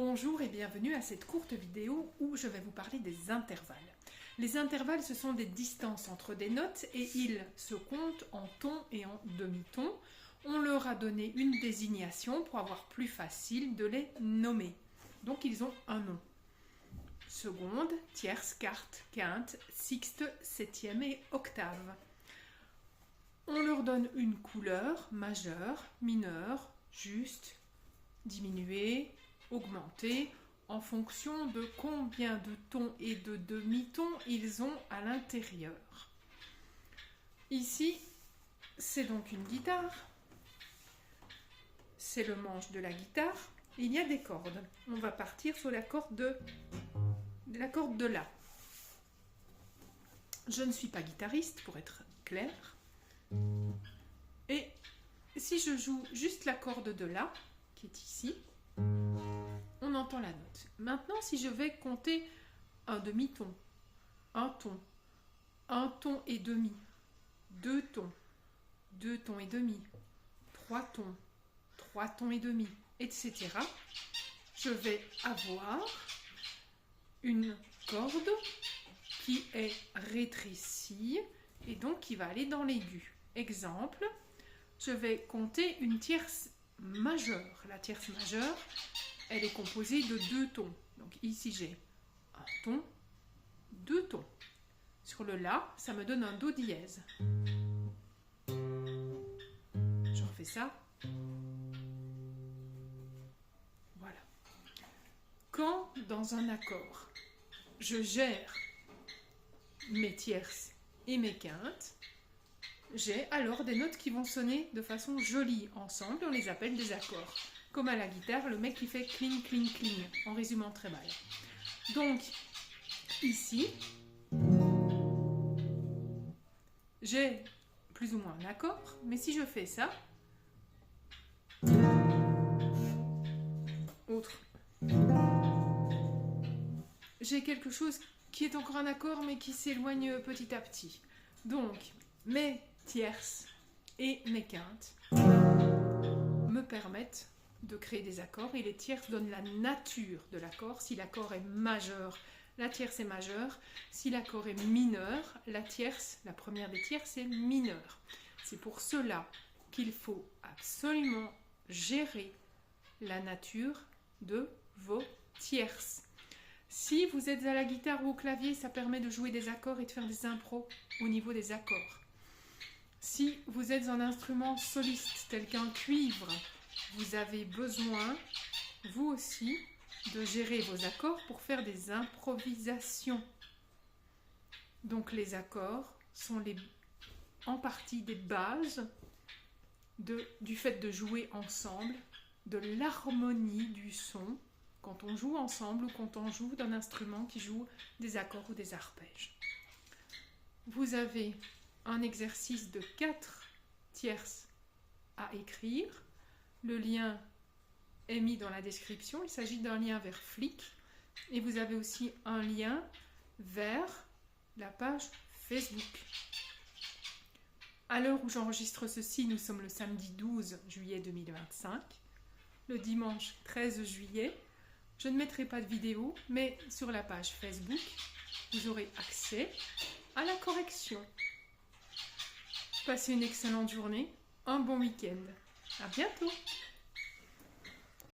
Bonjour et bienvenue à cette courte vidéo où je vais vous parler des intervalles. Les intervalles, ce sont des distances entre des notes et ils se comptent en tons et en demi-tons. On leur a donné une désignation pour avoir plus facile de les nommer. Donc ils ont un nom. Seconde, tierce, quarte, quinte, sixte, septième et octave. On leur donne une couleur majeure, mineure, juste, diminuée, augmentée, en fonction de combien de tons et de demi-tons ils ont à l'intérieur. Ici, c'est donc une guitare. C'est le manche de la guitare. Il y a des cordes. On va partir sur la corde de La. Je ne suis pas guitariste, pour être clair. Et si je joue juste la corde de La, qui est ici, on entend la note. Maintenant, si je vais compter un demi-ton, un ton et demi, deux tons et demi, trois tons et demi, etc., je vais avoir une corde qui est rétrécie et donc qui va aller dans l'aigu. Exemple, je vais compter une tierce majeure. La tierce majeure, elle est composée de deux tons. Donc ici j'ai un ton, deux tons. Sur le La, ça me donne un Do dièse. Je refais ça. Voilà. Quand dans un accord, je gère mes tierces et mes quintes, j'ai alors des notes qui vont sonner de façon jolie ensemble. On les appelle des accords. Comme à la guitare, le mec qui fait cling, cling, cling, en résumant très mal. Donc, ici, j'ai plus ou moins un accord, mais si je fais ça, autre, j'ai quelque chose qui est encore un accord, mais qui s'éloigne petit à petit. Donc, mes tierces et mes quintes me permettent de créer des accords, et les tierces donnent la nature de l'accord. Si l'accord est majeur, la tierce est majeure. Si l'accord est mineur, la première des tierces est mineure. C'est pour cela qu'il faut absolument gérer la nature de vos tierces. Si vous êtes à la guitare ou au clavier, ça permet de jouer des accords et de faire des impros au niveau des accords. Si vous êtes un instrument soliste tel qu'un cuivre, vous avez besoin, vous aussi, de gérer vos accords pour faire des improvisations. Donc les accords sont en partie des bases du fait de jouer ensemble, de l'harmonie du son, quand on joue ensemble ou quand on joue d'un instrument qui joue des accords ou des arpèges. Vous avez un exercice de 4 tierces à écrire. Le lien est mis dans la description. Il s'agit d'un lien vers Flick. Et vous avez aussi un lien vers la page Facebook. À l'heure où j'enregistre ceci, nous sommes le samedi 12 juillet 2025. Le dimanche 13 juillet, je ne mettrai pas de vidéo, mais sur la page Facebook, vous aurez accès à la correction. Passez une excellente journée, un bon week-end. À bientôt!